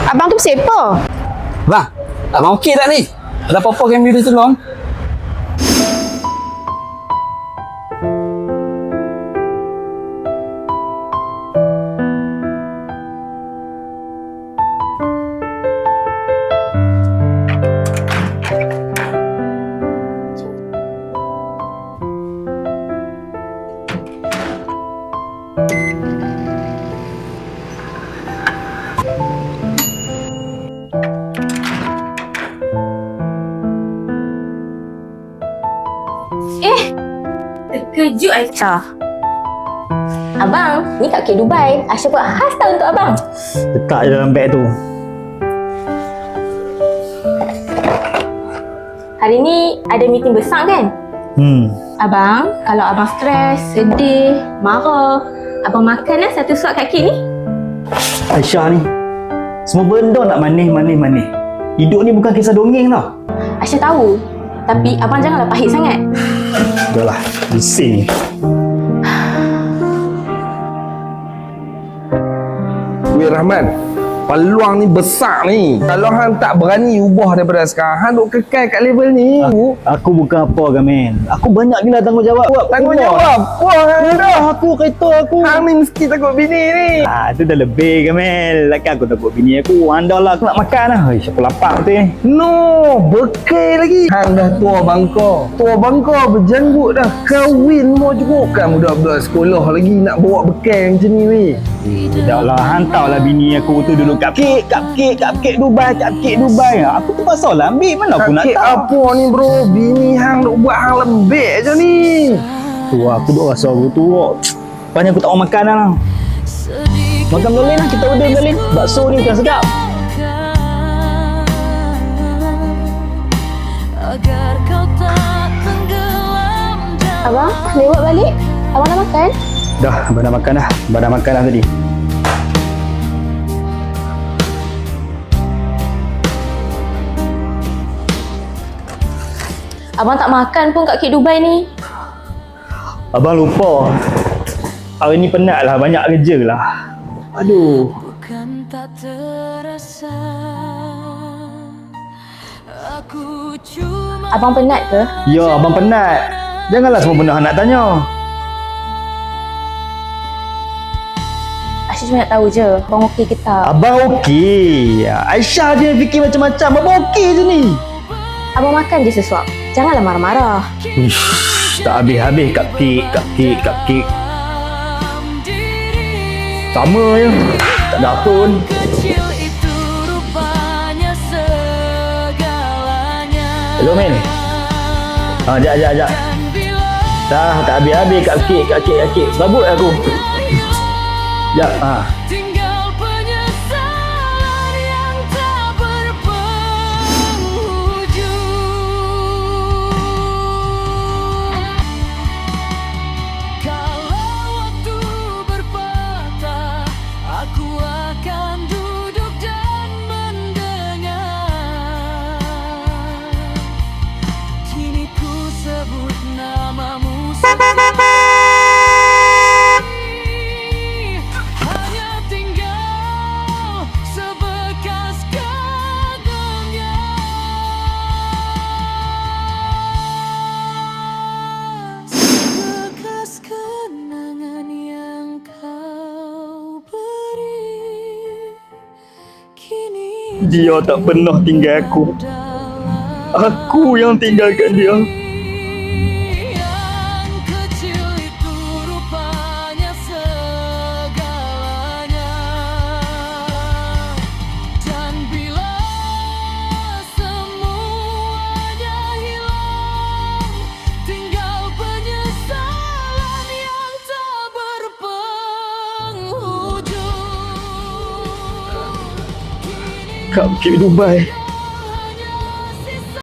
Abang tu siapa? Bang, abang okey tak ni? Ada apa-apa kami boleh tolong? Terkejut Aisyah. Abang, ni cupcake Dubai. Aisyah buat khas tau untuk abang. Letak je dalam beg tu. Hari ni ada meeting besar kan? Abang, kalau abang stres, sedih, marah, abang makanlah satu suap cupcake ni. Aisyah ni, semua benda nak manis. Hidup ni bukan kisah dongeng tau. Aisyah tahu. Tapi abang janganlah pahit sangat. Udahlah, bising ni. Weh Rahman, peluang ni besar ni. Kalau hang tak berani ubah daripada sekarang, hang duk kekal kat level ni. Aku bukan apa Gamin. Aku banyak gila tanggungjawab. Tanggungjawab? Wah, hang dah. Aku kereta aku. Hang ni mesti takut bini ni. Itu dah lebih Gamin. Takkan aku takut bini aku. Anda lah aku nak makan lah. Ish, aku lapar tu ni. No, bekal lagi. Hang dah tua bangka. Tua bangka berjanggut dah. Kahwin mau cukup. Kan budak-budak sekolah lagi nak bawa bekal macam ni weh. Dah lah, hantar lah bini aku tu dulu cupcake Dubai. Aku tu pasal lah ambil. Mana aku nak Cupcake tahu. apa ni bro? Bini hang duk buat hang lembek je ni. Tu aku duk rasa aku tu. Rupanya aku tak mau makan lah. Makan Berlin lah, kita order Berlin. Bakso ni kan sedap. Abang, lewat balik. Abang dah makan? Dah, abang dah makan dah tadi. Abang tak makan pun cupcake Dubai ni. Abang lupa. Hari ni penat lah, banyak kerja lah. Aduh. Bukan tak terasa, aku cuma Abang penat ke? Ya, abang penat. Janganlah semua benda nak tanya. Aisyah cuma nak tahu je, abang okey ke tak? Abang okey. Aisyah je yang fikir macam-macam. Abang okey je ni. Abang makan je sesuap. Janganlah marah-marah. Ish, tak habis-habis cupcake. Sama je. Tak ada apa pun. kecil itu rupanya segalanya. Hello, Min. Sekejap. Dah, tak habis-habis cupcake. Babut aku. Sekejap, Tinggal penyesalan yang tak berpenghujung. Kalau waktu berpatah, aku akan duduk dan mendengar. Kini ku sebut namamu sendiri. Hanya tinggal sebekas kagumnya. Sebekas kenangan yang kau beri. Kini dia tak pernah tinggal aku. Aku yang tinggalkan dia. yang kecil itu rupanya segalanya. Dan bila semuanya hilang, tinggal penyesalan yang tak berpenghujung. Cupcake Dubai.